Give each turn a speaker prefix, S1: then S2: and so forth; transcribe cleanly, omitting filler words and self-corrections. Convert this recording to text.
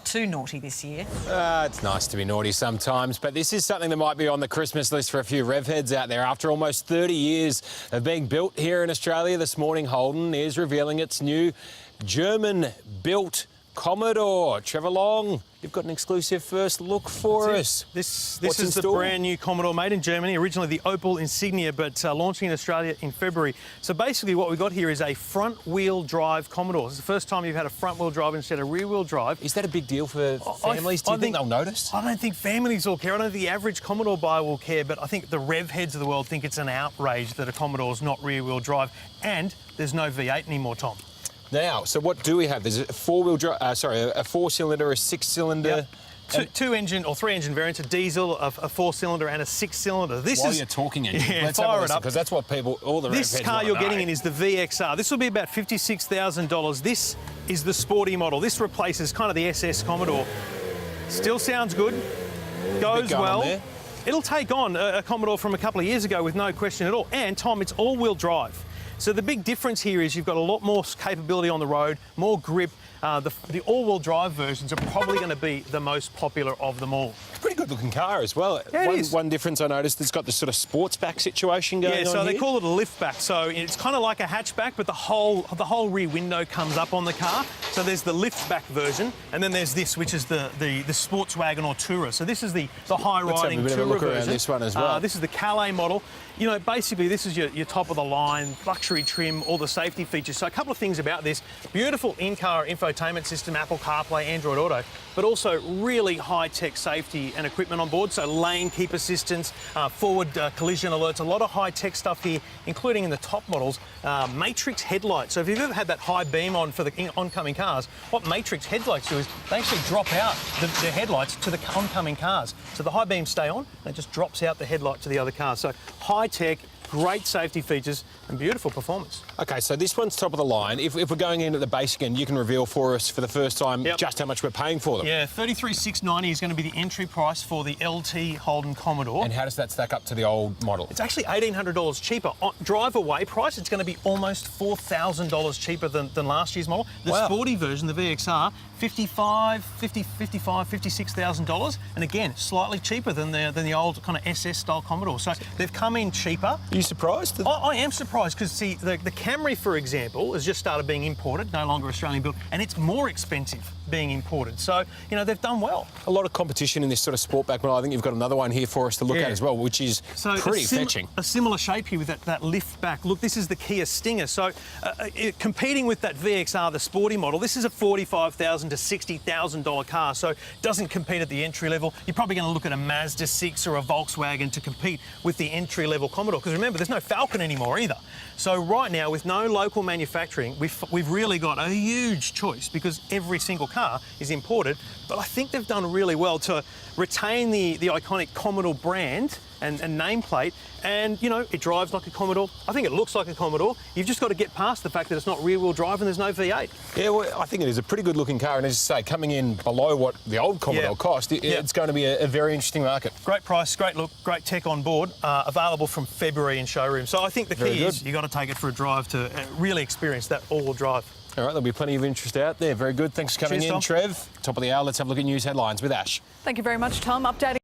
S1: too naughty this year.
S2: It's nice to be naughty sometimes, but this is something that might be on the Christmas list for a few rev heads out there. After almost 30 years of being built here in Australia, this morning Holden is revealing its new German-built Commodore. Trevor Long, you've got an exclusive first look for us.
S3: This is the brand new Commodore made in Germany, originally the Opel Insignia, but launching in Australia in February. So basically what we've got here is a front-wheel drive Commodore. It's the first time you've had a front-wheel drive instead of rear-wheel drive.
S2: Is that a big deal for families? Do you think they'll notice?
S3: I don't think families will care. I don't think the average Commodore buyer will care, but I think the rev heads of the world think it's an outrage that a Commodore's not rear-wheel drive, and there's no V8 anymore, Tom.
S2: Now, so what do we have? There's a four-wheel drive, a four-cylinder, a six-cylinder.
S3: Yep. Two engine or three engine variants, a diesel, a four-cylinder and a six-cylinder.
S2: While you're talking engine, let's fire it up, because that's what all the
S3: This car you're getting in is the VXR. This will be about $56,000. This is the sporty model. This replaces kind of the SS Commodore. Still sounds good, goes well. It'll take on a Commodore from a couple of years ago with no question at all. And Tom, it's all-wheel drive. So the big difference here is you've got a lot more capability on the road, more grip. The all-wheel drive versions are probably going to be the most popular of them all.
S2: Pretty good looking car as well.
S3: Yeah,
S2: one difference I noticed, it's got this sort of sports back situation going on.
S3: Yeah, so they
S2: here.
S3: call it a liftback. So it's kind of like a hatchback, but the whole rear window comes up on the car. So there's the liftback version, and then there's this, which is the sports wagon or tourer. So this is the high-riding tourer version.
S2: This one as well.
S3: This is the Calais model. You know, basically this is your top of the line, luxury trim, all the safety features. So a couple of things about this: beautiful in-car infotainment system, Apple CarPlay, Android Auto, but also really high-tech safety and equipment on board. So lane keep assistance, forward collision alerts, a lot of high-tech stuff here, including in the top models, matrix headlights. So if you've ever had that high beam on for the oncoming cars, what matrix headlights do is they actually drop out the headlights to the oncoming cars. So the high beams stay on, and it just drops out the headlight to the other cars. So high-tech, great safety features and beautiful performance.
S2: OK, so this one's top of the line. If we're going in at the basic end, you can reveal for us for the first time just how much we're paying for them.
S3: Yeah, $33,690 is going to be the entry price for the LT Holden Commodore.
S2: And how does that stack up to the old model?
S3: It's actually $1,800 cheaper. On drive-away price, it's going to be almost $4,000 cheaper than last year's model. The sporty version, the VXR, $56,000. And again, slightly cheaper than the old kind of SS-style Commodore. So they've come in cheaper.
S2: Are you surprised?
S3: I am surprised because, see, the Camry, for example, has just started being imported, no longer Australian built, and it's more expensive being imported. So, you know, they've done well.
S2: A lot of competition in this sort of sportback model. I think you've got another one here for us to look at as well, which is pretty fetching. A
S3: similar shape here with that lift back. Look, this is the Kia Stinger. So competing with that VXR, the sporty model, this is a $45,000 to $60,000 car. So it doesn't compete at the entry level. You're probably going to look at a Mazda 6 or a Volkswagen to compete with the entry level Commodore. Because remember, there's no Falcon anymore either. So right now, with no local manufacturing, we've really got a huge choice because every single car is imported. But I think they've done really well to retain the iconic Commodore brand and nameplate, and you know, it drives like a Commodore. I think it looks like a Commodore. You've just got to get past the fact that it's not rear-wheel drive and there's no V8.
S2: Yeah, well, I think it is a pretty good-looking car, and as you say, coming in below what the old Commodore cost, it's going to be a very interesting market.
S3: Great price, great look, great tech on board. Available from February in showroom. So I think the key is you've got to take it for a drive to really experience that all-wheel drive.
S2: All right, there'll be plenty of interest out there. Very good. Thanks for coming in,
S3: Tom.
S2: Trev. Top of the hour. Let's have a look at news headlines with Ash.
S1: Thank you very much, Tom. Updating